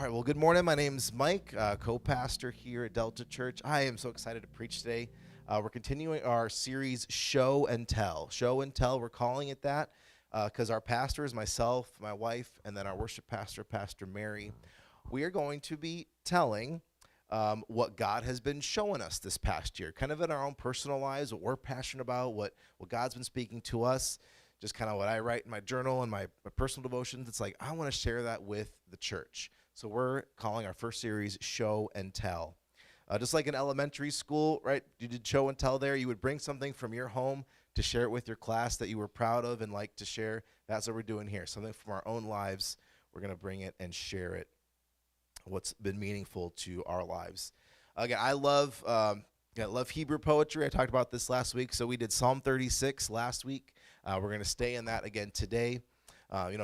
right, well, good morning. My name's Mike, co-pastor here at Delta Church. I am so excited to preach today. We're continuing our series, Show and Tell. Show and Tell, we're calling it that because our pastors, myself, my wife, and then our worship pastor, Pastor Mary, we are going to be telling what God has been showing us this past year, kind of in our own personal lives, what we're passionate about, what God's been speaking to us, just kind of what I write in my journal and my personal devotions. It's like I want to share that with the church. So we're calling our first series Show and Tell. Just like in elementary school, right? You did show and tell there. You would bring something from your home to share it with your class that you were proud of and like to share. That's what we're doing here. Something from our own lives. We're going to bring it and share it. What's been meaningful to our lives. Again, I love Hebrew poetry. I talked about this last week. So we did Psalm 36 last week. We're going to stay in that again today.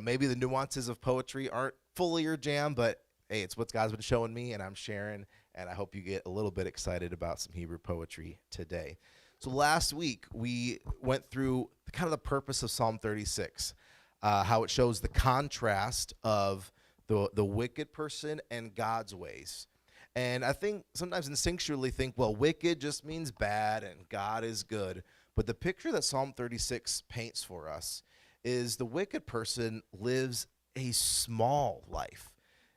Maybe the nuances of poetry aren't fully your jam, but hey, it's what God's been showing me, and I'm sharing, and I hope you get a little bit excited about some Hebrew poetry today. So last week, we went through kind of the purpose of Psalm 36, how it shows the contrast of the wicked person and God's ways. And I think sometimes instinctually think, well, wicked just means bad and God is good. But the picture that Psalm 36 paints for us is the wicked person lives a small life.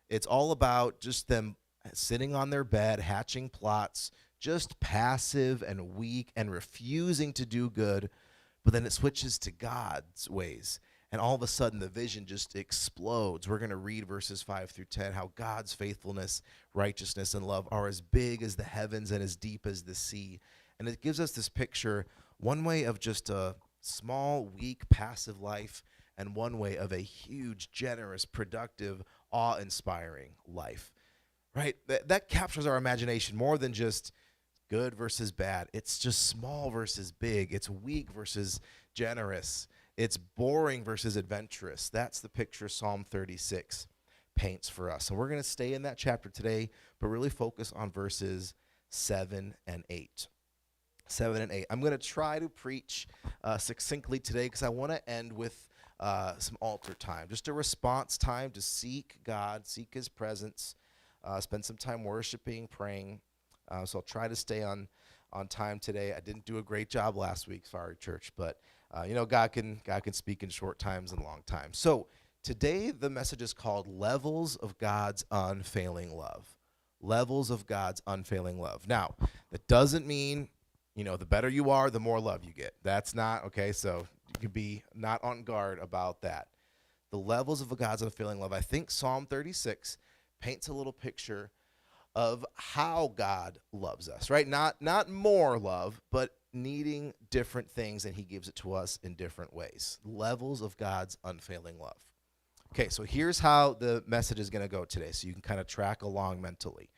It's all about just them sitting on their bed, hatching plots, just passive and weak and refusing to do good. But then it switches to God's ways. And all of a sudden, the vision just explodes. We're going to read verses 5 through 10, how God's faithfulness, righteousness, and love are as big as the heavens and as deep as the sea. And it gives us this picture, one way of just a small, weak, passive life, and one way of a huge, generous, productive, awe-inspiring life. Right? That captures our imagination more than just good versus bad. It's just small versus big. It's weak versus generous. It's boring versus adventurous. That's the picture Psalm 36 paints for us. And we're going to stay in that chapter today, but really focus on verses 7 and 8. 7 and 8. I'm going to try to preach succinctly today because I want to end with some altar time, just a response time to seek God, seek his presence, spend some time worshiping, praying. So I'll try to stay on time today. I didn't do a great job last week, sorry, church, but God can speak in short times and long times. So today the message is called Levels of God's Unfailing Love. Levels of God's unfailing love. Now, that doesn't mean, the better you are, the more love you get. That's not, okay, so you can be not on guard about that. The levels of God's unfailing love. I think Psalm 36 paints a little picture of how God loves us, right? Not more love, but needing different things, and he gives it to us in different ways. Levels of God's unfailing love. Okay, so here's how the message is going to go today, so you can kind of track along mentally.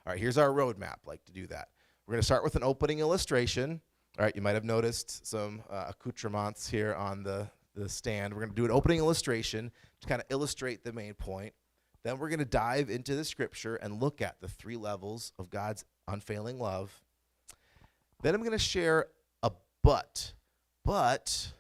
All right, here's our roadmap, like to do that. We're going to start with an opening illustration. All right, you might have noticed some accoutrements here on the stand. We're going to do an opening illustration to kind of illustrate the main point. Then we're going to dive into the scripture and look at the three levels of God's unfailing love. Then I'm going to share a but. But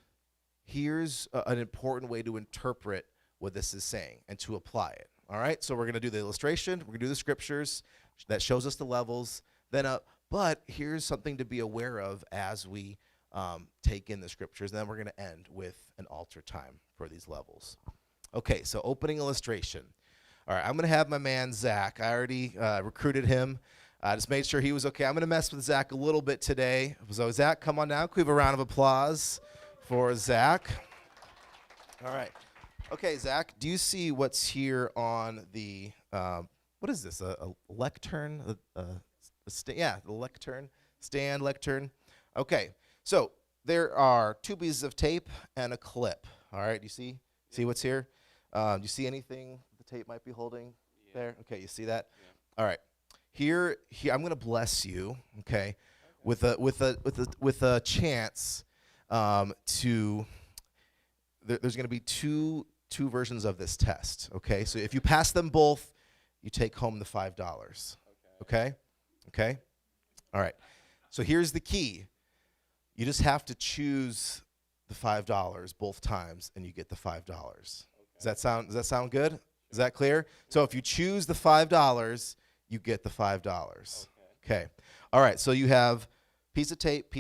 here's an important way to interpret what this is saying and to apply it. All right, so we're going to do the illustration. We're going to do the scriptures that shows us the levels. Then but here's something to be aware of as we take in the scriptures. And then we're going to end with an altar time for these levels. Okay, so opening illustration. All right, I'm going to have my man, Zach. I already recruited him. I just made sure he was okay. I'm going to mess with Zach a little bit today. So, Zach, come on down. Can we have a round of applause for Zach? All right. Okay, Zach, do you see what's here on the, what is this, a lectern? The lectern, lectern. Okay, so there are two pieces of tape and a clip. All right, you see what's here? Do you see anything the tape might be holding there? Okay, you see that? Yeah. All right. Here, I'm going to bless you, okay, with a chance to. There's going to be two versions of this test, okay? So if you pass them both, you take home the $5. Okay? Okay? All right. So here's the key. You just have to choose the $5 both times, and you get the $5. Okay. Does that sound good? Is that clear? So if you choose the $5, you get the $5. Okay. All right, so you have piece of tape,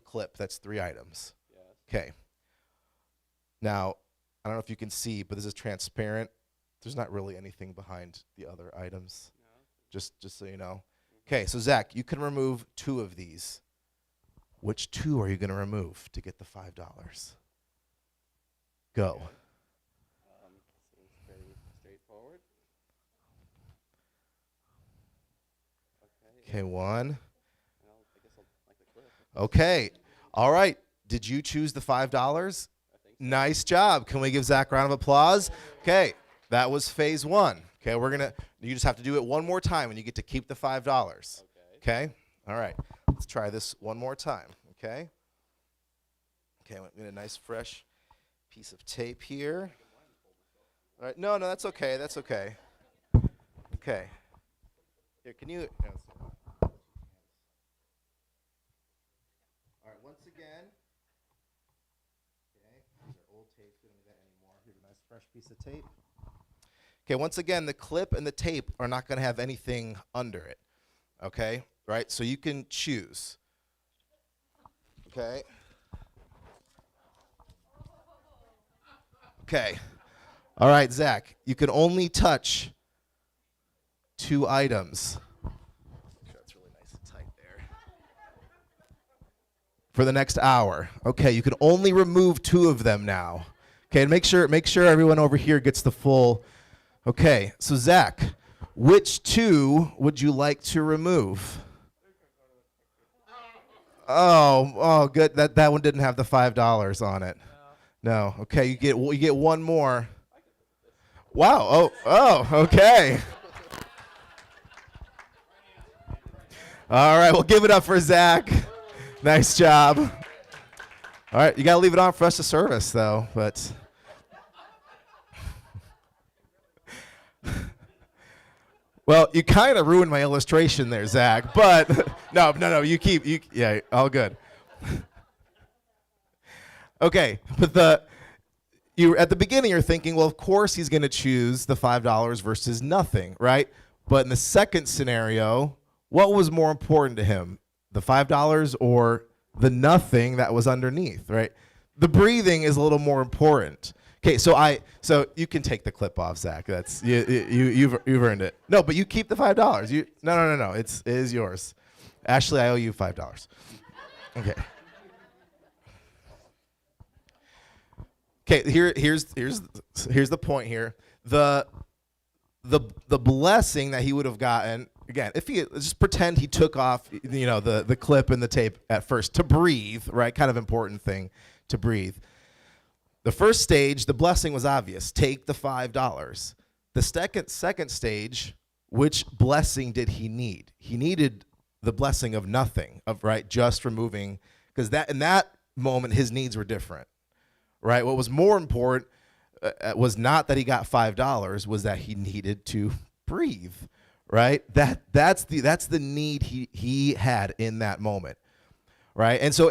clip. That's 3 items. Okay. Now, I don't know if you can see, but this is transparent. There's not really anything behind the other items. Just so you know. Okay, so Zach, you can remove 2 of these. Which 2 are you going to remove to get the $5? Go. Seems pretty straightforward. Okay, 1. I guess I'll like the clip. Okay. All right. Did you choose the $5? I think so. Nice job. Can we give Zach a round of applause? Okay. That was phase 1. Okay, you just have to do it one more time and you get to keep the $5. Okay? All right. Let's try this one more time. Okay? Okay, I'm going to get a nice fresh piece of tape here. All right. No, that's okay. That's okay. Okay. Here, can you... All right, once again. Okay, these are old tapes. We don't need that anymore. Here's a nice fresh piece of tape. Okay, once again, the clip and the tape are not going to have anything under it. Okay? Right? So you can choose. Okay? Okay. All right, Zach, you can only touch 2 items. That's really nice and tight there. For the next hour. Okay, you can only remove 2 of them now. Okay, and make sure everyone over here gets the full. Okay, so Zach, which 2 would you like to remove? Oh, good. That one didn't have the $5 on it. No. Okay, you get 1 more. Wow. Oh, okay. All right, we'll give it up for Zach. Nice job. All right, you got to leave it on for us to service, though. But well, you kind of ruined my illustration there, Zach. But no, yeah, all good. Okay, but at the beginning you're thinking, well, of course he's going to choose the $5 versus nothing, right? But in the second scenario, what was more important to him, the $5 or the nothing that was underneath, right? The breathing is a little more important. Okay, so you can take the clip off, Zach. That's you've earned it. No, but you keep the $5. No. It is yours. Ashley, I owe you $5. Okay. Okay, here's the point here. The blessing that he would have gotten, again, if he just pretend he took off, the clip and the tape at first to breathe, right? Kind of important thing to breathe. The first stage, the blessing was obvious. Take the $5. The second stage, which blessing did he need? He needed the blessing of nothing, right? Just removing, because in that moment his needs were different. Right? What was more important was not that he got $5, was that he needed to breathe. Right? That's the need he had in that moment. Right? And so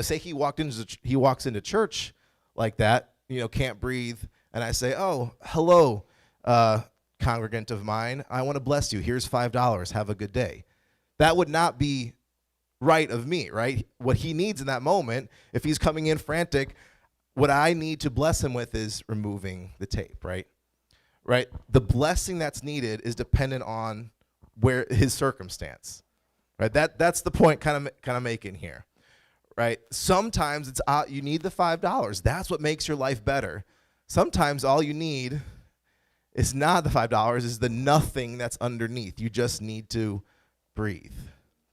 say he walks into church like that, can't breathe, and I say, "Oh, hello, congregant of mine. I want to bless you. Here's $5. Have a good day." That would not be right of me, right? What he needs in that moment, if he's coming in frantic, what I need to bless him with is removing the tape, right? Right? The blessing that's needed is dependent on where his circumstance, right? That's the point kind of making here, right? Sometimes it's you need the $5. That's what makes your life better. Sometimes all you need is not the $5, is the nothing that's underneath. You just need to breathe.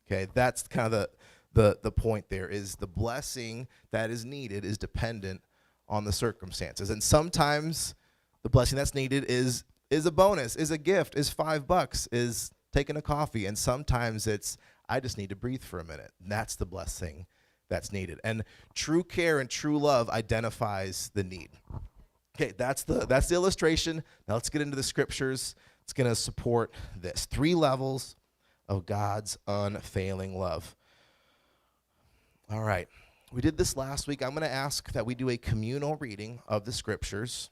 Okay, that's kind of the point there, is the blessing that is needed is dependent on the circumstances. And sometimes the blessing that's needed is a bonus, is a gift, is $5, is taking a coffee. And sometimes it's, I just need to breathe for a minute. And that's the blessing that's needed. And true care and true love identifies the need. Okay, that's the illustration. Now let's get into the scriptures. It's going to support this. 3 levels of God's unfailing love. All right. We did this last week. I'm going to ask that we do a communal reading of the scriptures.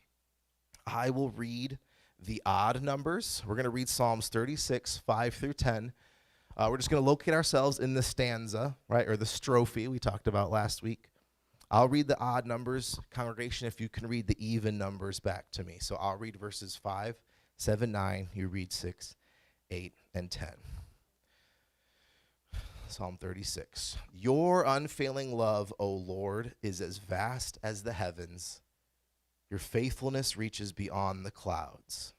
I will read, the odd numbers. We're going to read Psalms 36, 5 through 10. We're just going to locate ourselves in the stanza, right, or the strophe we talked about last week. I'll read the odd numbers. Congregation, if you can read the even numbers back to me. So I'll read verses 5, 7, 9. You read 6, 8, and 10. Psalm 36. Your unfailing love, O Lord, is as vast as the heavens. Your faithfulness reaches beyond the clouds.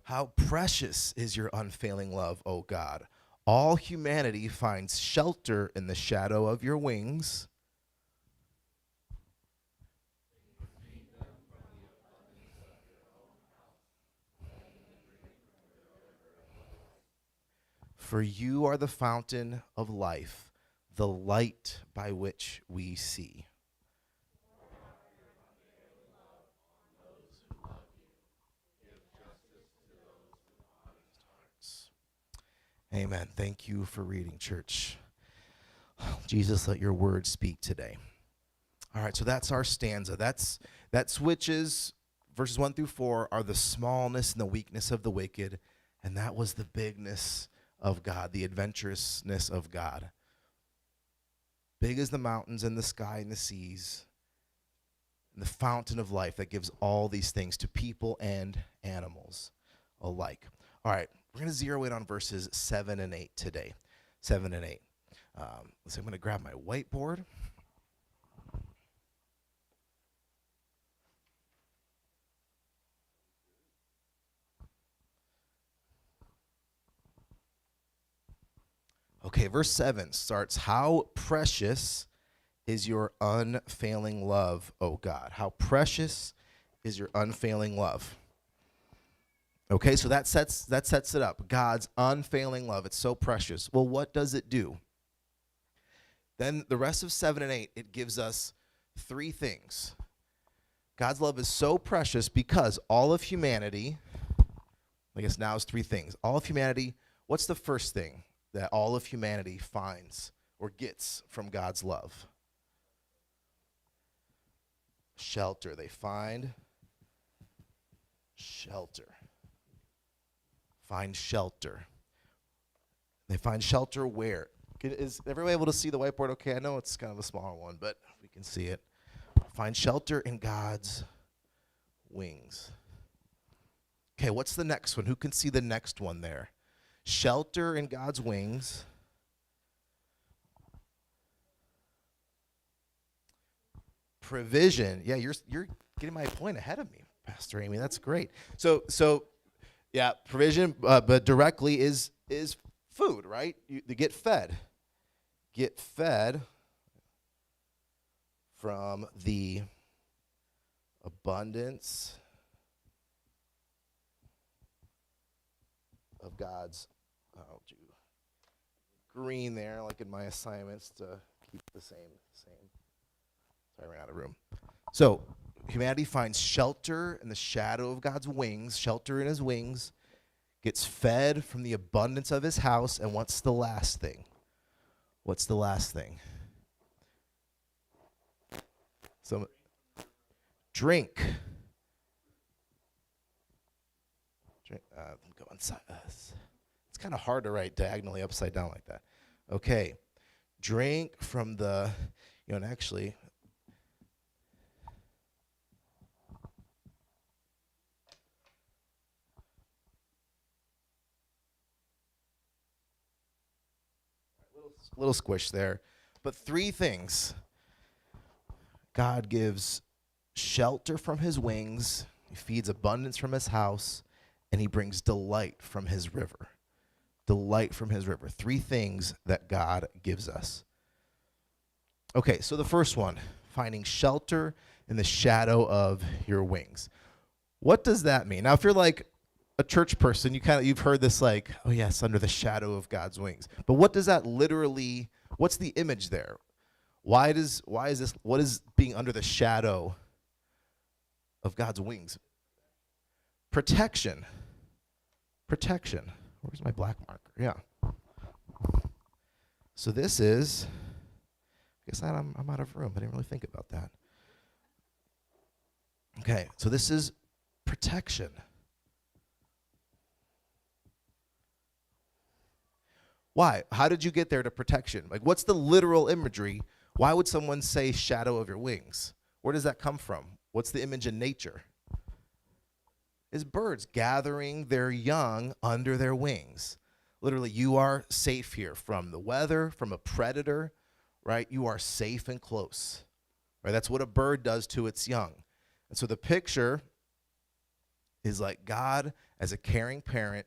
How precious is your unfailing love, O God. All humanity finds shelter in the shadow of your wings. For you are the fountain of life, the light by which we see. Amen. Thank you for reading, church. Jesus, let your word speak today. All right, so that's our stanza. That switches, verses 1 through 4 are the smallness and the weakness of the wicked, and that was the bigness of God, the adventurousness of God. Big as the mountains and the sky and the seas, and the fountain of life that gives all these things to people and animals alike. All right, we're going to zero in on verses 7 and 8 today. 7 and 8. So I'm going to grab my whiteboard. Okay, verse 7 starts, how precious is your unfailing love, O God. How precious is your unfailing love. Okay, so that sets it up. God's unfailing love. It's so precious. Well, what does it do? Then the rest of 7 and 8, it gives us three things. God's love is so precious because all of humanity, I guess now is three things. All of humanity, what's the first thing that all of humanity finds or gets from God's love? Shelter. They find shelter. Find shelter. They find shelter where? Is everybody able to see the whiteboard okay? I know it's kind of a smaller one, but we can see it. Find shelter in God's wings. Okay, what's the next one? Who can see the next one there? Shelter in God's wings. Provision. Yeah, you're getting my point ahead of me, Pastor Amy. That's great. So yeah, provision, but directly is food, right? You get fed. Get fed from the abundance of God's, I'll do green there, like in my assignments to keep the same. Sorry, I ran out of room. So humanity finds shelter in the shadow of God's wings, shelter in his wings, gets fed from the abundance of his house, and what's the last thing? What's the last thing? So, drink. Go inside. It's kind of hard to write diagonally upside down like that. Okay. Drink from the, and actually, little squish there. But three things. God gives shelter from his wings, he feeds abundance from his house, and he brings delight from his river. Delight from his river. Three things that God gives us. Okay, so the first one, finding shelter in the shadow of your wings. What does that mean? Now, if you're like a church person, you've heard this like, oh yes, under the shadow of God's wings. But what does that literally, what's the image there? Why is this, what is being under the shadow of God's wings? Protection. Where's my black marker? Yeah. So this is, I guess I'm out of room. I didn't really think about that. Okay, so this is protection. Why? How did you get there to protection? Like, what's the literal imagery? Why would someone say shadow of your wings? Where does that come from? What's the image in nature? Is birds gathering their young under their wings. Literally, you are safe here from the weather, from a predator, right? You are safe and close, right? That's what a bird does to its young. And so the picture is like God as a caring parent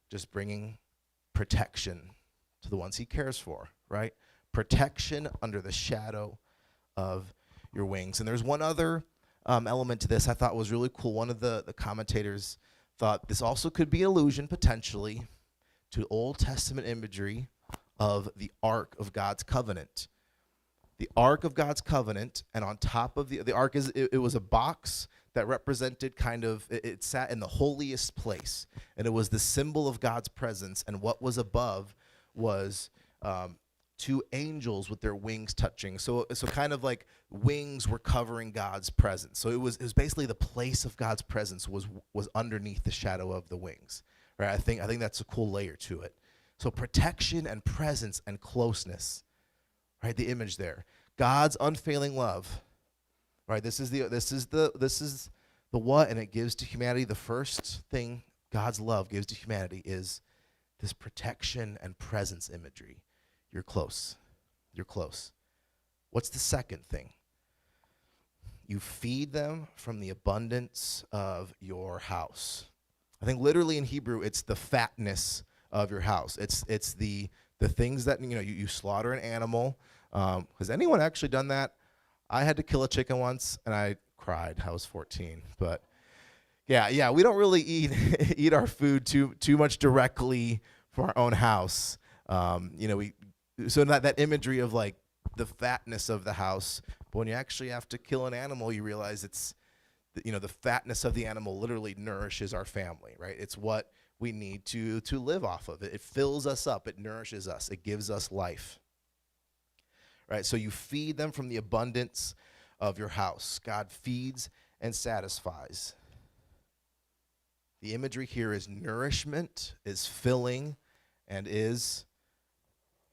just bringing protection to the ones he cares for, right? Protection under the shadow of your wings. And there's one other element to this I thought was really cool. One of the commentators thought this also could be allusion potentially to Old Testament imagery of the Ark of God's Covenant. The Ark of God's Covenant, and on top of the Ark, it was a box that represented it sat in the holiest place, and it was the symbol of God's presence, and what was above was two angels with their wings touching. So kind of like wings were covering God's presence. So it was basically the place of God's presence was underneath the shadow of the wings. Right? I think that's a cool layer to it. So protection and presence and closeness. Right? The image there. God's unfailing love. Right? This is the what, and it gives to humanity. The first thing God's love gives to humanity is this protection and presence imagery. You're close. You're close. What's the second thing? You feed them from the abundance of your house. I think literally in Hebrew, it's the fatness of your house. It's the things that, you slaughter an animal. Has anyone actually done that? I had to kill a chicken once, and I cried. I was 14. But yeah, we don't really eat our food too much directly from our own house. So that imagery of like the fatness of the house, but when you actually have to kill an animal, you realize it's, the fatness of the animal literally nourishes our family, right? It's what we need to live off of. It fills us up. It nourishes us. It gives us life, right? So you feed them from the abundance of your house. God feeds and satisfies. The imagery here is nourishment, is filling, and is,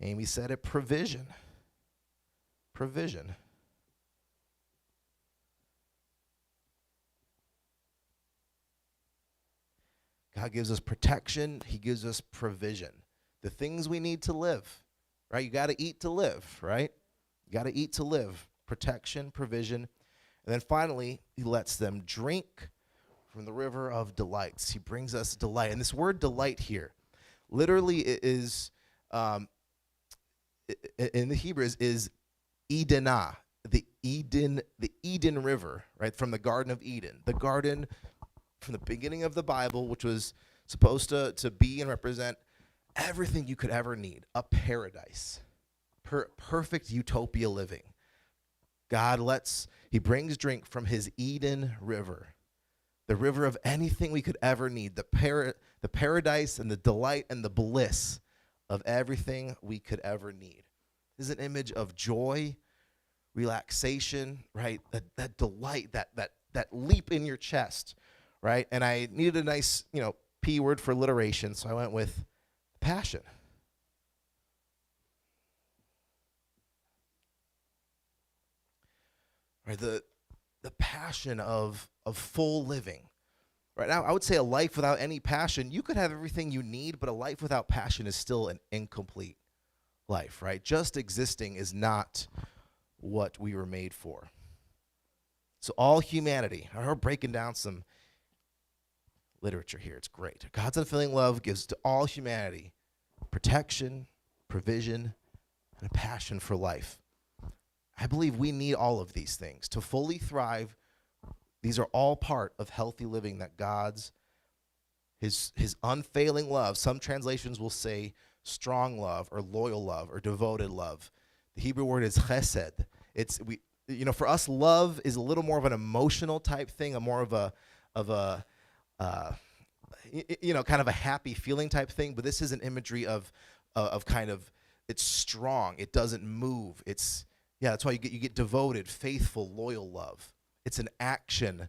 Amy said it, provision. Provision. God gives us protection. He gives us provision. The things we need to live, right? You got to eat to live, right? You got to eat to live. Protection, provision. And then finally, he lets them drink from the river of delights. He brings us delight. And this word delight here, literally it is, in the Hebrew is Edenah, the Eden River, right, from the Garden of Eden. The garden from the beginning of the Bible, which was supposed to be and represent everything you could ever need, a paradise, perfect utopia living. He brings drink from his Eden River, the river of anything we could ever need, the paradise and the delight and the bliss of everything we could ever need. This is an image of joy, relaxation, right? That delight, that leap in your chest, right? And I needed a nice, P word for alliteration, so I went with passion. Right, the passion of full living. Right now, I would say a life without any passion, you could have everything you need, but a life without passion is still an incomplete life, right? Just existing is not what we were made for. So all humanity, we're breaking down some literature here. It's great. God's unfailing love gives to all humanity protection, provision, and a passion for life. I believe we need all of these things to fully thrive. These are all part of healthy living that his unfailing love, some translations will say strong love or loyal love or devoted love. The Hebrew word is chesed. For us, love is a little more of an emotional type thing, more of a kind of a happy feeling type thing, but this is an imagery of kind of, it's strong. It doesn't move. That's why you get devoted, faithful, loyal love. It's an action.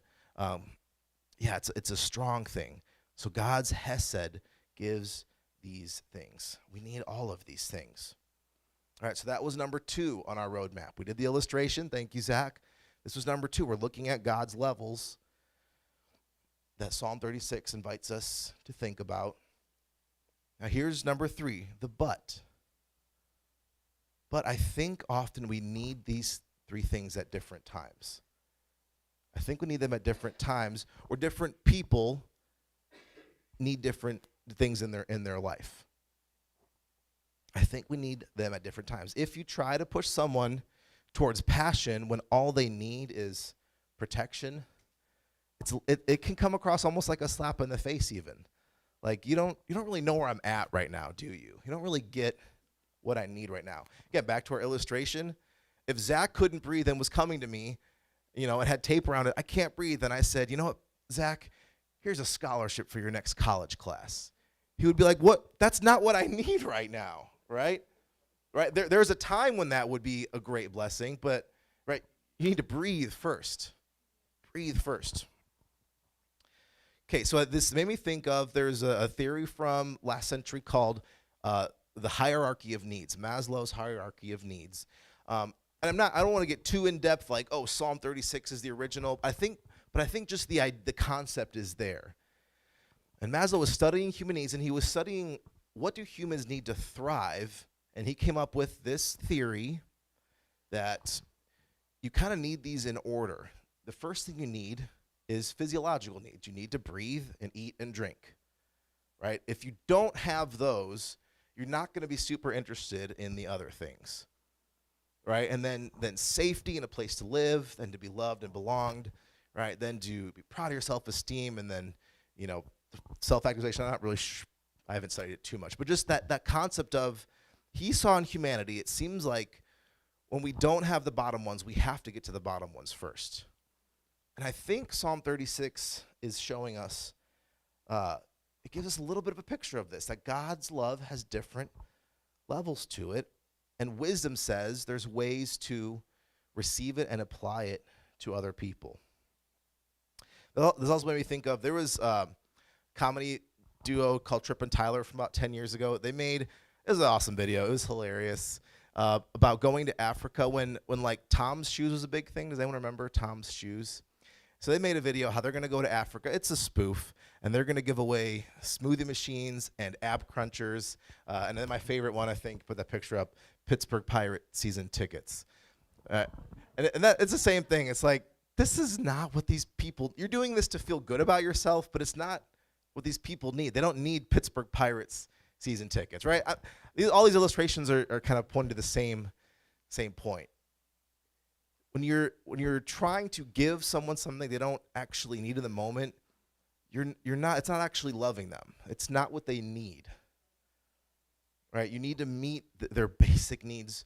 It's a strong thing. So God's hesed gives these things. We need all of these things. All right, so that was number 2 on our roadmap. We did the illustration. Thank you, Zach. This was number 2. We're looking at God's levels that Psalm 36 invites us to think about. Now here's number 3, the but. But I think often we need these 3 things at different times. I think we need them at different times, or different people need different things in their life. I think we need them at different times. If you try to push someone towards passion when all they need is protection, it can come across almost like a slap in the face even. Like you don't really know where I'm at right now, do you? You don't really get what I need right now. Again, back to our illustration. If Zach couldn't breathe and was coming to me, and had tape around it, I can't breathe, and I said, you know what, Zach, here's a scholarship for your next college class. He would be like, what? That's not what I need right now, right? Right? There's a time when that would be a great blessing, but right, you need to breathe first. Breathe first. Okay, so this made me think of, there's a theory from last century called the hierarchy of needs, Maslow's hierarchy of needs. And I don't want to get too in depth, like, Psalm 36 is the original. But I think just the concept is there. And Maslow was studying human needs, and he was studying what do humans need to thrive, and he came up with this theory that you kind of need these in order. The first thing you need is physiological needs. You need to breathe and eat and drink, right? If you don't have those, you're not going to be super interested in the other things. Right, and then safety and a place to live, then to be loved and belonged, right? Then to be proud of your self-esteem, and then, self-actualization. I'm not really I haven't studied it too much, but just that concept of, he saw in humanity, it seems like when we don't have the bottom ones, we have to get to the bottom ones first. And I think Psalm 36 is showing us, it gives us a little bit of a picture of this, that God's love has different levels to it. And wisdom says there's ways to receive it and apply it to other people. This also made me think of, there was a comedy duo called Tripp and Tyler from about 10 years ago. It was an awesome video. It was hilarious, about going to Africa when like Tom's Shoes was a big thing. Does anyone remember Tom's Shoes? So they made a video how they're going to go to Africa. It's a spoof, and they're going to give away smoothie machines and ab crunchers. And then my favorite one, I think, put that picture up, Pittsburgh Pirate season tickets. And it's the same thing. It's like, this is not what these people, you're doing this to feel good about yourself, but it's not what these people need. They don't need Pittsburgh Pirates season tickets, right? All these illustrations are kind of pointing to the same point. When you're trying to give someone something they don't actually need in the moment, it's not actually loving them. It's not what they need. Right? You need to meet their basic needs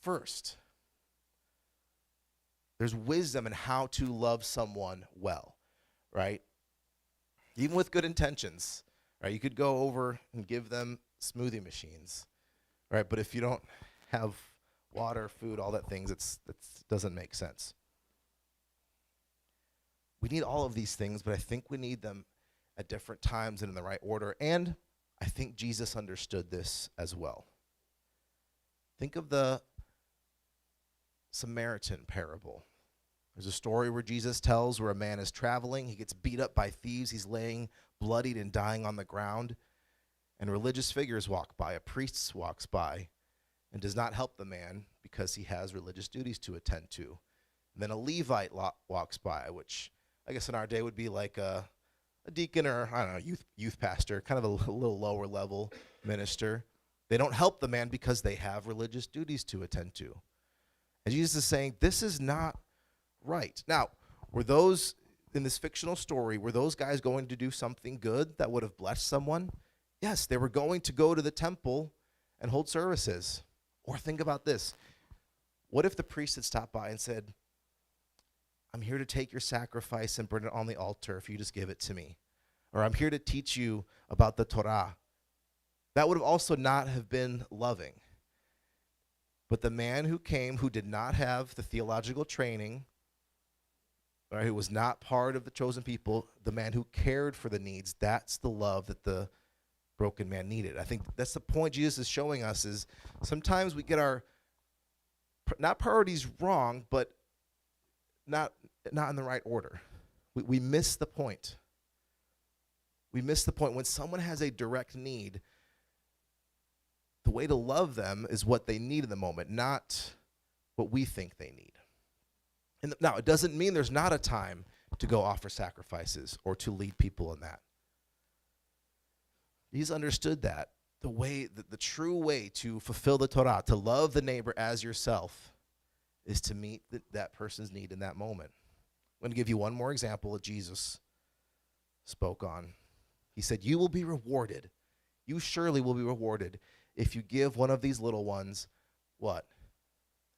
first. There's wisdom in how to love someone well, right? Even with good intentions, right? You could go over and give them smoothie machines, right? But if you don't have water, food, all that things, it doesn't make sense. We need all of these things, but I think we need them at different times and in the right order. And I think Jesus understood this as well. Think of the Samaritan parable. There's a story where Jesus tells where a man is traveling. He gets beat up by thieves. He's laying bloodied and dying on the ground. And religious figures walk by. A priest walks by and does not help the man because he has religious duties to attend to. And then a Levite walks by, which I guess in our day would be like a deacon or, I don't know, youth pastor, kind of a little lower level minister. They don't help the man because they have religious duties to attend to. And Jesus is saying, this is not right. Now, were those, in this fictional story, were those guys going to do something good that would have blessed someone? Yes, they were going to go to the temple and hold services. Or think about this. What if the priest had stopped by and said, I'm here to take your sacrifice and burn it on the altar if you just give it to me. or I'm here to teach you about the Torah. That would have also not have been loving. But the man who came, who did not have the theological training, right, who was not part of the chosen people, the man who cared for the needs, that's the love that the broken man needed. I think that's the point Jesus is showing us, is sometimes we get our, not priorities wrong, but not in the right order. We miss the point. We miss the point. When someone has a direct need, the way to love them is what they need in the moment, not what we think they need. And now, it doesn't mean there's not a time to go offer sacrifices or to lead people in that. He's understood that the true way to fulfill the Torah, to love the neighbor as yourself, is to meet that person's need in that moment. I'm going to give you one more example that Jesus spoke on. He said, "You will be rewarded. You surely will be rewarded if you give one of these little ones," what?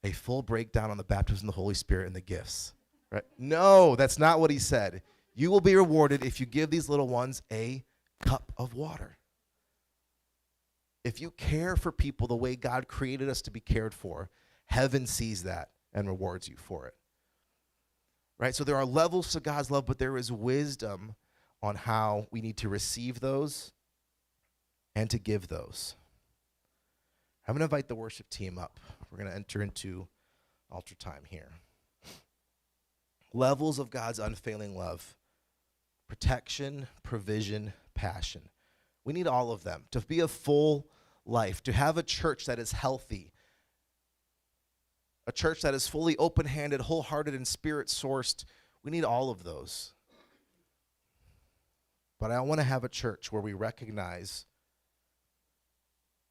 "A full breakdown on the baptism of the Holy Spirit and the gifts." Right? No, that's not what he said. You will be rewarded if you give these little ones a cup of water. If you care for people the way God created us to be cared for, heaven sees that and rewards you for it. Right? So there are levels to God's love, but there is wisdom on how we need to receive those and to give those. I'm going to invite the worship team up. We're going to enter into altar time here. Levels of God's unfailing love: protection, provision, passion. We need all of them to be a full life, to have a church that is healthy, a church that is fully open-handed, wholehearted, and spirit-sourced. We need all of those. But I want to have a church where we recognize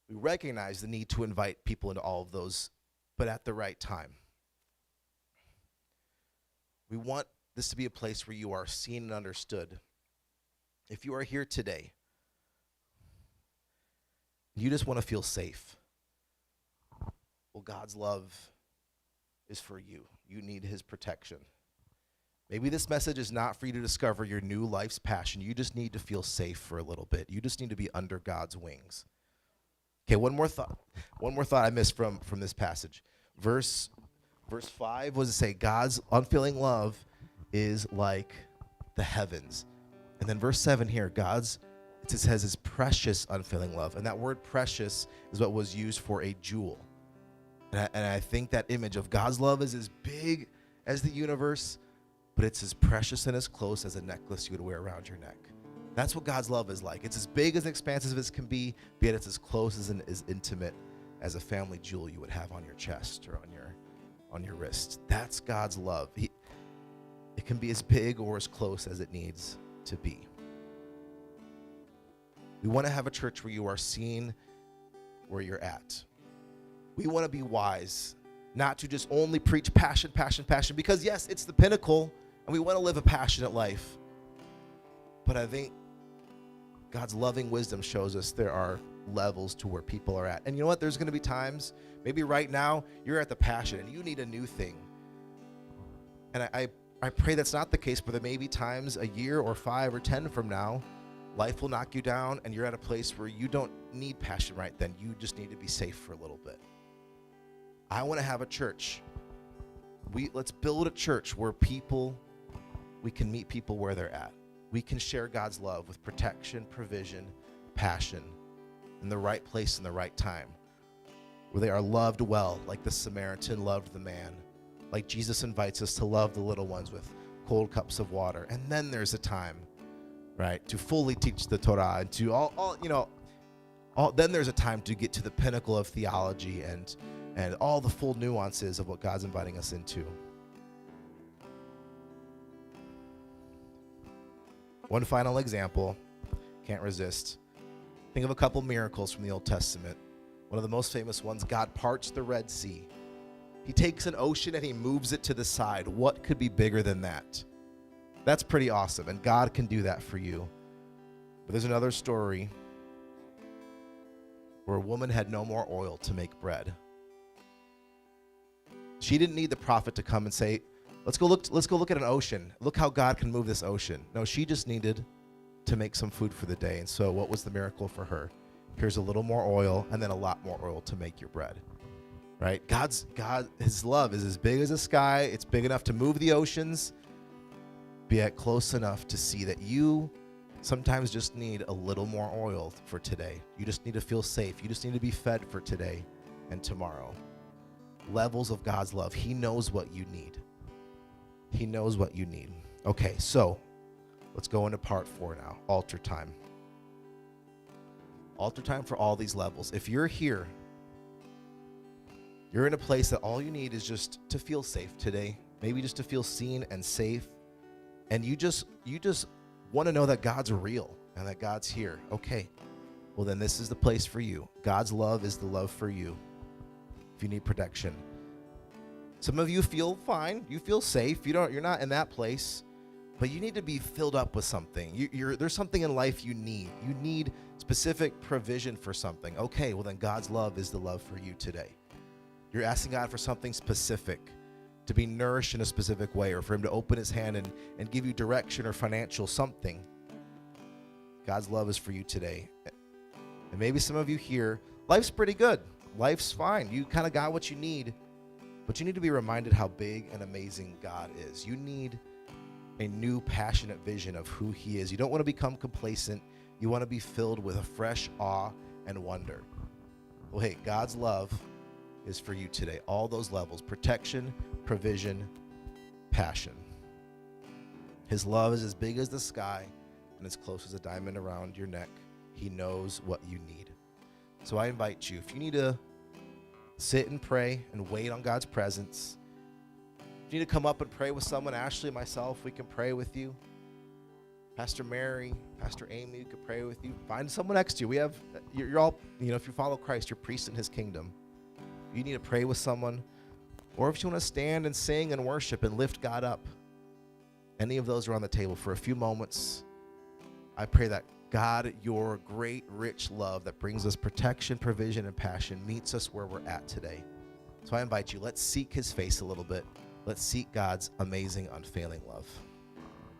the need to invite people into all of those, but at the right time. We want this to be a place where you are seen and understood. If you are here today, you just want to feel safe, well, God's love is for you. You need his protection. Maybe this message is not for you to discover your new life's passion. You just need to feel safe for a little bit. You just need to be under God's wings. Okay, one more thought I missed from this passage. Verse 5 was to say God's unfailing love is like the heavens. And then verse 7 here, it says his precious unfailing love. And that word precious is what was used for a jewel. And I think that image of God's love is as big as the universe, but it's as precious and as close as a necklace you would wear around your neck. That's what God's love is like. It's as big and expansive as can be, yet it's as close and as intimate as a family jewel you would have on your chest or on your wrist. That's God's love. It can be as big or as close as it needs to be. We want to have a church where you are seen where you're at. We want to be wise, not to just only preach passion, passion, passion, because yes, it's the pinnacle, and we want to live a passionate life. But I think God's loving wisdom shows us there are levels to where people are at. And you know what? There's going to be times, maybe right now, you're at the passion and you need a new thing. And I pray that's not the case, but there may be times a year or 5 or 10 from now, life will knock you down and you're at a place where you don't need passion right then. You just need to be safe for a little bit. I want to have a church. Let's build a church where we can meet people where they're at. We can share God's love with protection, provision, passion, in the right place in the right time, where they are loved well, like the Samaritan loved the man, like Jesus invites us to love the little ones with cold cups of water. And then there's a time, right, to fully teach the Torah and to then there's a time to get to the pinnacle of theology and all the full nuances of what God's inviting us into. One final example, can't resist. Think of a couple miracles from the Old Testament. One of the most famous ones, God parts the Red Sea. He takes an ocean and he moves it to the side. What could be bigger than that? That's pretty awesome, and God can do that for you. But there's another story where a woman had no more oil to make bread. She didn't need the prophet to come and say, let's go look at an ocean. Look how God can move this ocean. No, she just needed to make some food for the day. And so what was the miracle for her? Here's a little more oil and then a lot more oil to make your bread. Right? His love is as big as the sky. It's big enough to move the oceans, be yet close enough to see that you sometimes just need a little more oil for today. You just need to feel safe. You just need to be fed for today and tomorrow. Levels of God's love. He knows what you need. He knows what you need. Okay, so let's go into part 4 now, altar time. Altar time for all these levels. If you're here, you're in a place that all you need is just to feel safe today, maybe just to feel seen and safe, and you just want to know that God's real and that God's here. Okay, well then this is the place for you. God's love is the love for you if you need protection. Some of you feel fine, you feel safe, you're not in that place, but you need to be filled up with something. There's something in life you need. You need specific provision for something. Okay, well then God's love is the love for you today. You're asking God for something specific, to be nourished in a specific way, or for him to open his hand and give you direction or financial something. God's love is for you today. And maybe some of you here, life's pretty good. Life's fine. You kind of got what you need, but you need to be reminded how big and amazing God is. You need a new passionate vision of who he is. You don't want to become complacent. You want to be filled with a fresh awe and wonder. Well, hey, God's love is for you today. All those levels: protection, provision, passion. His love is as big as the sky and as close as a diamond around your neck. He knows what you need. So I invite you, if you need to sit and pray and wait on God's presence, if you need to come up and pray with someone, Ashley and myself, we can pray with you. Pastor Mary, Pastor Amy, we could pray with you. Find someone next to you. You're all, if you follow Christ, you're priests in his kingdom. You need to pray with someone, or if you want to stand and sing and worship and lift God up, any of those are on the table for a few moments. I pray that God, your great, rich love that brings us protection, provision, and passion meets us where we're at today. So I invite you, let's seek his face a little bit. Let's seek God's amazing, unfailing love.